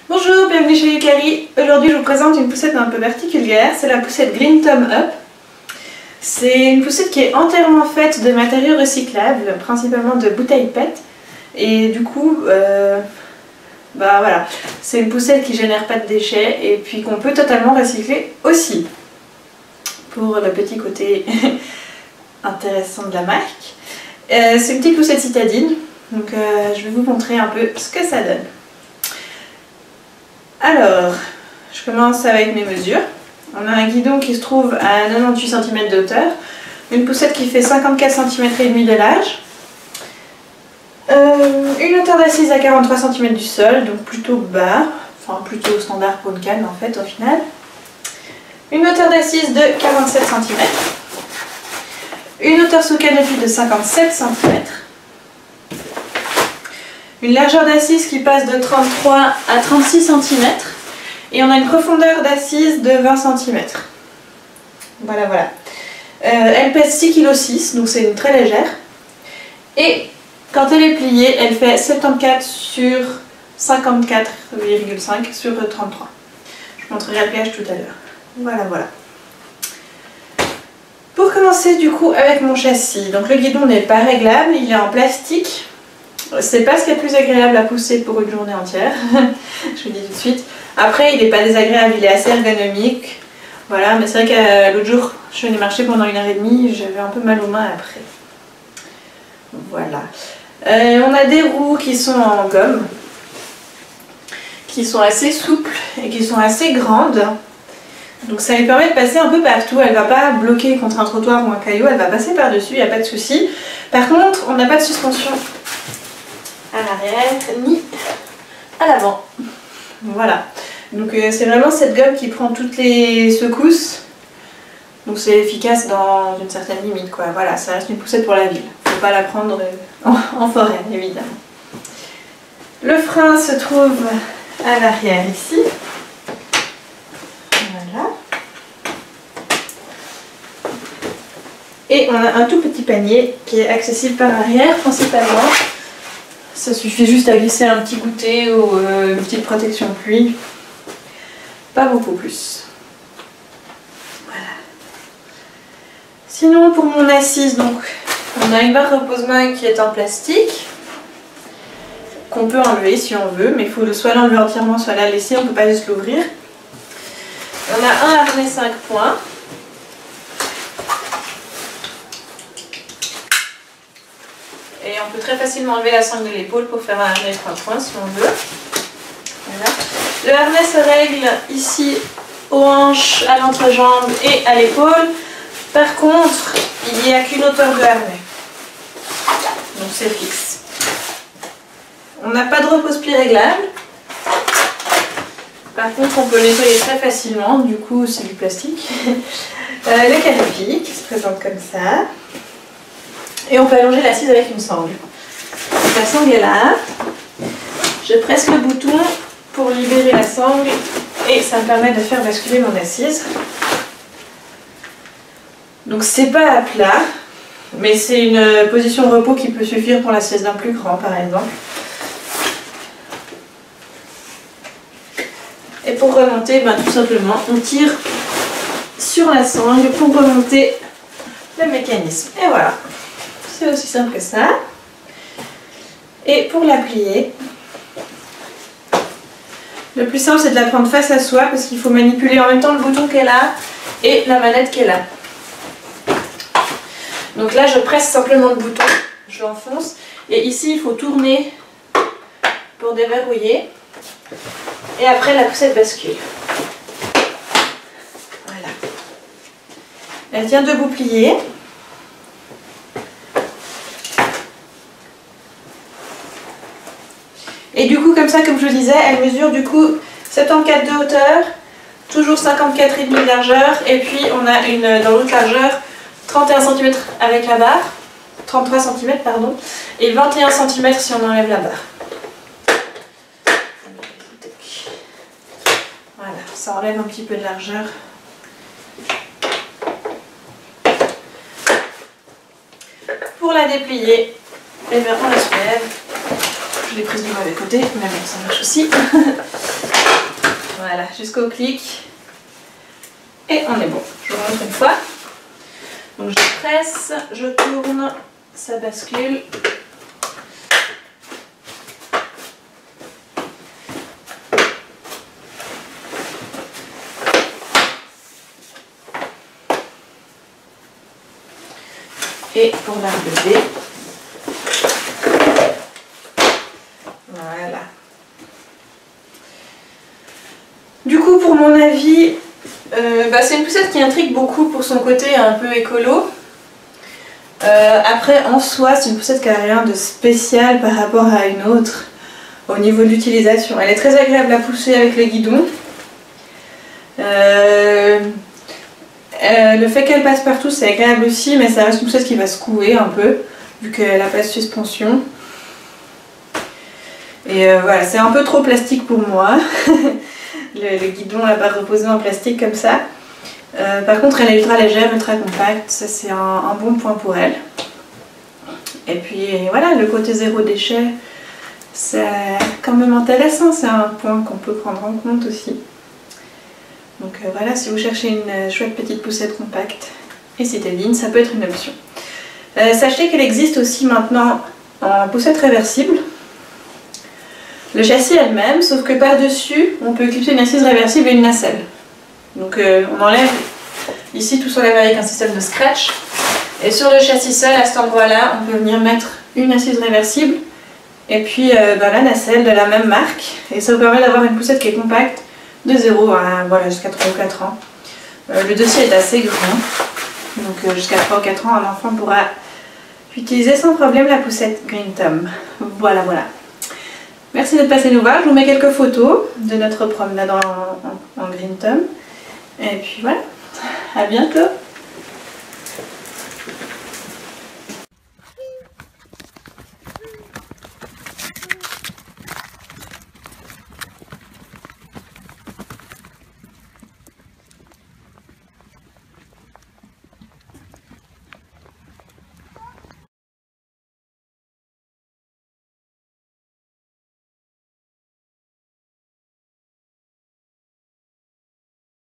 Bonjour, bienvenue chez Yukari. Aujourd'hui je vous présente une poussette un peu particulière, c'est la poussette Green Thumb Up. C'est une poussette qui est entièrement faite de matériaux recyclables, principalement de bouteilles PET. Et du coup, voilà, c'est une poussette qui génère pas de déchets et puis qu'on peut totalement recycler aussi. Pour le petit côté intéressant de la marque. C'est une petite poussette citadine, donc je vais vous montrer un peu ce que ça donne. Alors, je commence avec mes mesures. On a un guidon qui se trouve à 98 cm de hauteur, une poussette qui fait 54 cm et demi de large, une hauteur d'assise à 43 cm du sol, donc plutôt bas, enfin plutôt standard pour une canne en fait au final. Une hauteur d'assise de 47 cm, une hauteur sous canopie de 57 cm, une largeur d'assise qui passe de 33 à 36 cm et on a une profondeur d'assise de 20 cm. Voilà. Elle pèse 6,6 kg, donc c'est une très légère. Et quand elle est pliée, elle fait 74 sur 54,5 sur 33. Je vous montrerai le pliage tout à l'heure. Voilà. Pour commencer du coup avec mon châssis, donc le guidon n'est pas réglable, il est en plastique. C'est pas ce qui est le plus agréable à pousser pour une journée entière, je vous le dis tout de suite. Après il n'est pas désagréable, il est assez ergonomique. Voilà, mais c'est vrai que l'autre jour je suis allée marcher pendant 1h30, j'avais un peu mal aux mains après. Voilà. On a des roues qui sont en gomme, qui sont assez souples et qui sont assez grandes. Donc ça lui permet de passer un peu partout, elle ne va pas bloquer contre un trottoir ou un caillou, elle va passer par-dessus, il n'y a pas de souci. Par contre, on n'a pas de suspension à l'arrière ni à l'avant. Voilà. Donc c'est vraiment cette gomme qui prend toutes les secousses. Donc c'est efficace dans une certaine limite quoi. Voilà, ça reste une poussette pour la ville. Il ne faut pas la prendre en forêt évidemment. Le frein se trouve à l'arrière ici. Voilà. Et on a un tout petit panier qui est accessible par l'arrière principalement. Ça suffit juste à glisser un petit goûter ou une petite protection pluie. Pas beaucoup plus. Voilà. Sinon pour mon assise, donc on a une barre repose-main qui est en plastique. Qu'on peut enlever si on veut, mais il faut soit l'enlever entièrement, soit la laisser, on ne peut pas juste l'ouvrir. On a un harnais 5 points. Et on peut très facilement enlever la sangle de l'épaule pour faire un harnais 3 points si on veut. Voilà. Le harnais se règle ici aux hanches, à l'entrejambe et à l'épaule. Par contre, il n'y a qu'une hauteur de harnais. Donc c'est fixe. On n'a pas de repose-plie réglable. Par contre, on peut le nettoyer très facilement, du coup c'est du plastique. Le canopy qui se présente comme ça. Et on peut allonger l'assise avec une sangle. Donc la sangle est là. Je presse le bouton pour libérer la sangle et ça me permet de faire basculer mon assise. Donc c'est pas à plat, mais c'est une position de repos qui peut suffire pour l'assise d'un plus grand par exemple. Et pour remonter, tout simplement, on tire sur la sangle pour remonter le mécanisme. Et voilà, c'est aussi simple que ça. Et pour la plier, le plus simple c'est de la prendre face à soi parce qu'il faut manipuler en même temps le bouton qui est là et la manette qui est là. Donc là je presse simplement le bouton, je l'enfonce et ici il faut tourner pour déverrouiller. Et après la poussette bascule. Voilà. Elle tient debout pliée. Et du coup comme ça, comme je vous disais, elle mesure du coup 74 de hauteur, toujours 54,5 de largeur. Et puis on a une dans l'autre largeur 31 cm avec la barre, 33 cm pardon, et 21 cm si on enlève la barre. Voilà, ça enlève un petit peu de largeur. Pour la déplier, on la soulève. Je l'ai prise du mauvais côté, mais bon, ça marche aussi. Voilà, jusqu'au clic. Et on est bon. Je vous montre une fois. Donc je presse, je tourne, ça bascule. Et pour la relever, voilà. Du coup, pour mon avis, c'est une poussette qui intrigue beaucoup pour son côté un peu écolo. Après, en soi, c'est une poussette qui n'a rien de spécial par rapport à une autre au niveau de l'utilisation. Elle est très agréable à pousser avec le guidon. Le fait qu'elle passe partout, c'est agréable aussi, mais ça reste une poussette qui va secouer un peu, vu qu'elle n'a pas de suspension. Et voilà, c'est un peu trop plastique pour moi. le guidon là-bas reposé en plastique comme ça. Par contre, elle est ultra légère, ultra compacte, ça c'est un bon point pour elle. Et puis voilà, le côté zéro déchet, c'est quand même intéressant, c'est un point qu'on peut prendre en compte aussi. Donc voilà, si vous cherchez une chouette petite poussette compacte et citadine, ça peut être une option. Sachez qu'elle existe aussi maintenant en poussette réversible. Le châssis est le même, sauf que par-dessus, on peut clipser une assise réversible et une nacelle. Donc on enlève, ici tout s'enlève avec un système de scratch. Et sur le châssis seul, à cet endroit-là, on peut venir mettre une assise réversible et puis la nacelle de la même marque. Et ça vous permet d'avoir une poussette qui est compacte de 0 à voilà, jusqu'à 3 ou 4 ans. Le dossier est assez grand, donc jusqu'à 3 ou 4 ans, un enfant pourra utiliser sans problème la poussette Green Thumb. Voilà, voilà. Merci d'être passé nous voir. Je vous mets quelques photos de notre promenade en Green Thumb. Et puis voilà, à bientôt.